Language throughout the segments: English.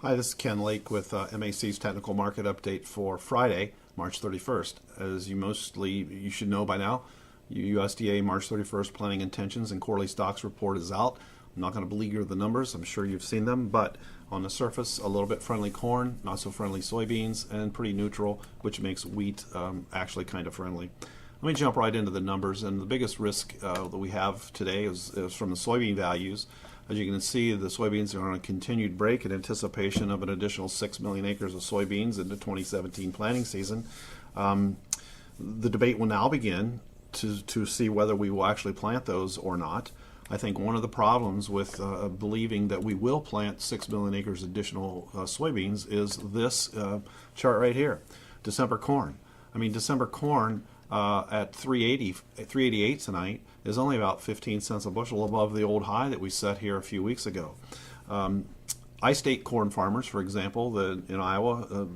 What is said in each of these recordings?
Hi, this is Ken Lake with MAC's Technical Market Update for Friday, March 31st. As you should know by now, USDA March 31st planting intentions and quarterly stocks report is out. I'm not going to beleaguer the numbers. I'm sure you've seen them, but on the surface, a little bit friendly corn, not so friendly soybeans, and pretty neutral, which makes wheat actually kind of friendly. Let me jump right into the numbers, and the biggest risk that we have today is from the soybean values. As you can see, the soybeans are on a continued break in anticipation of an additional 6 million acres of soybeans in the 2017 planting season. The debate will now begin to see whether we will actually plant those or not. I think one of the problems with believing that we will plant 6 million acres additional soybeans is this chart right here, December corn. I mean, December corn at 388 tonight is only about 15 cents a bushel above the old high that we set here a few weeks ago. I-state corn farmers, for example, in Iowa,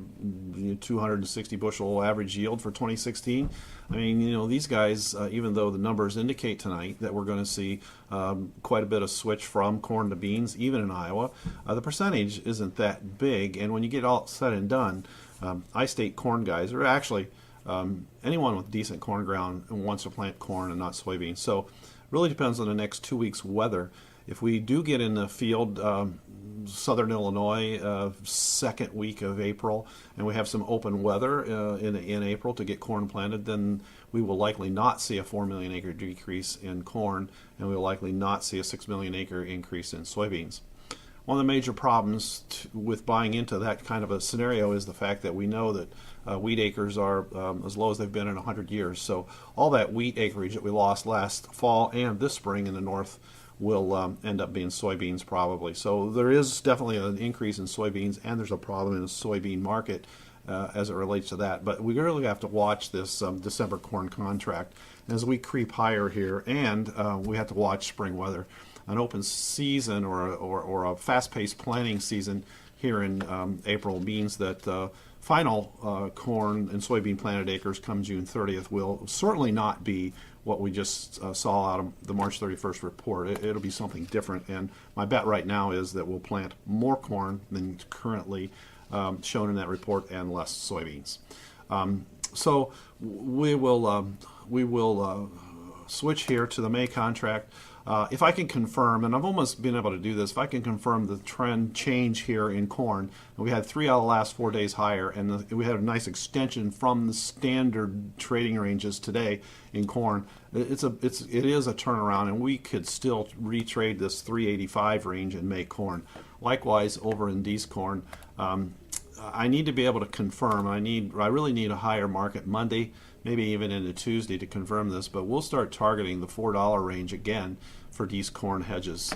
260 bushel average yield for 2016. I mean, these guys, even though the numbers indicate tonight that we're going to see quite a bit of switch from corn to beans, even in Iowa, the percentage isn't that big. And when you get all said and done, I-state corn guys are actually anyone with decent corn ground wants to plant corn and not soybeans. So really depends on the next 2 weeks' weather. If we do get in the field, southern Illinois, second week of April, and we have some open weather in April to get corn planted, then we will likely not see a 4 million acre decrease in corn, and we will likely not see a 6 million acre increase in soybeans. One of the major problems with buying into that kind of a scenario is the fact that we know that wheat acres are as low as they've been in 100 years. So all that wheat acreage that we lost last fall and this spring in the north will end up being soybeans probably. So there is definitely an increase in soybeans, and there's a problem in the soybean market as it relates to that. But we really have to watch this December corn contract as we creep higher here, and we have to watch spring weather. An open season or a fast-paced planting season here in April means that final corn and soybean planted acres come June 30th will certainly not be what we just saw out of the March 31st report. It'll be something different, and my bet right now is that we'll plant more corn than currently shown in that report and less soybeans. So we will switch here to the May contract. If I can confirm, and I've almost been able to do this, if I can confirm the trend change here in corn, we had 3 out of the last 4 days higher, and we had a nice extension from the standard trading ranges today in corn. It is a turnaround, and we could still retrade this 385 range and make corn. Likewise, over in D's corn, I need to be able to confirm. I really need a higher market Monday, maybe even into Tuesday to confirm this, but we'll start targeting the $4 range again for D's corn hedges,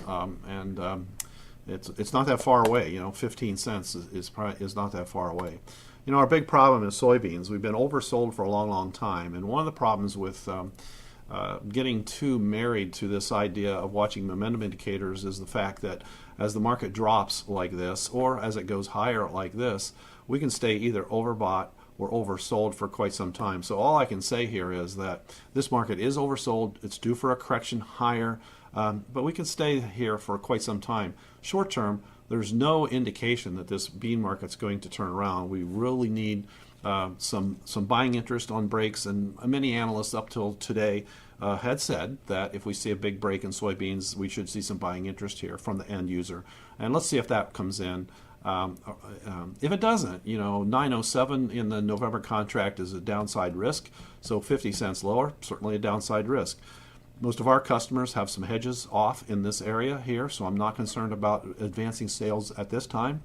it's not that far away. 15 cents is not that far away. Our big problem is soybeans. We've been oversold for a long, long time, and one of the problems with getting too married to this idea of watching momentum indicators is the fact that as the market drops like this, or as it goes higher like this, we can stay either overbought or oversold for quite some time. So all I can say here is that this market is oversold. It's due for a correction higher, but we can stay here for quite some time. Short term, there's no indication that this bean market's going to turn around. We really need some buying interest on breaks, and many analysts up till today had said that if we see a big break in soybeans, we should see some buying interest here from the end user. And let's see if that comes in. If it doesn't, 907 in the November contract is a downside risk, so 50 cents lower, certainly a downside risk. Most of our customers have some hedges off in this area here, so I'm not concerned about advancing sales at this time.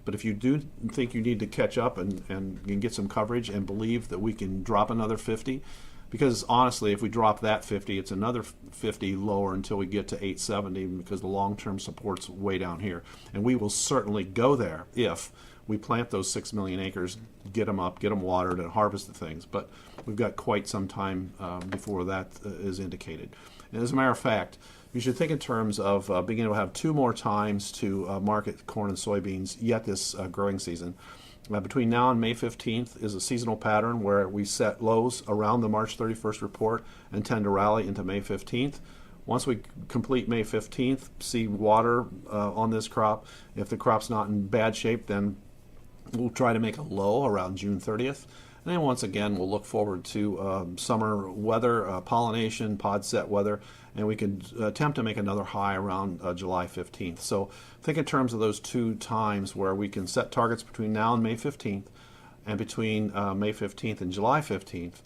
But if you do think you need to catch up and get some coverage and believe that we can drop another 50, because honestly, if we drop that 50, it's another 50 lower until we get to 870, because the long-term support's way down here. And we will certainly go there if we plant those 6 million acres, get them up, get them watered, and harvest the things. But we've got quite some time before that is indicated. And as a matter of fact, you should think in terms of being able to have 2 more times to market corn and soybeans yet this growing season. Between now and May 15th is a seasonal pattern where we set lows around the March 31st report and tend to rally into May 15th. Once we complete May 15th, see water on this crop. If the crop's not in bad shape, then we'll try to make a low around June 30th. And then once again, we'll look forward to summer weather, pollination, pod set weather, and we can attempt to make another high around July 15th. So think in terms of those two times where we can set targets between now and May 15th, and between May 15th and July 15th,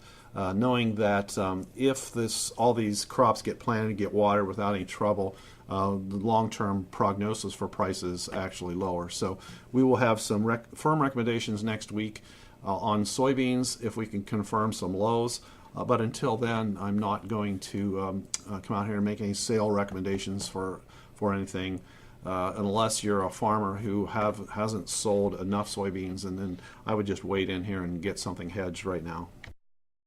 knowing that if all these crops get planted and get watered without any trouble, the long-term prognosis for prices actually lower. So we will have some firm recommendations next week on soybeans if we can confirm some lows. But until then, I'm not going to come out here and make any sale recommendations for anything unless you're a farmer who hasn't sold enough soybeans, and then I would just wait in here and get something hedged right now.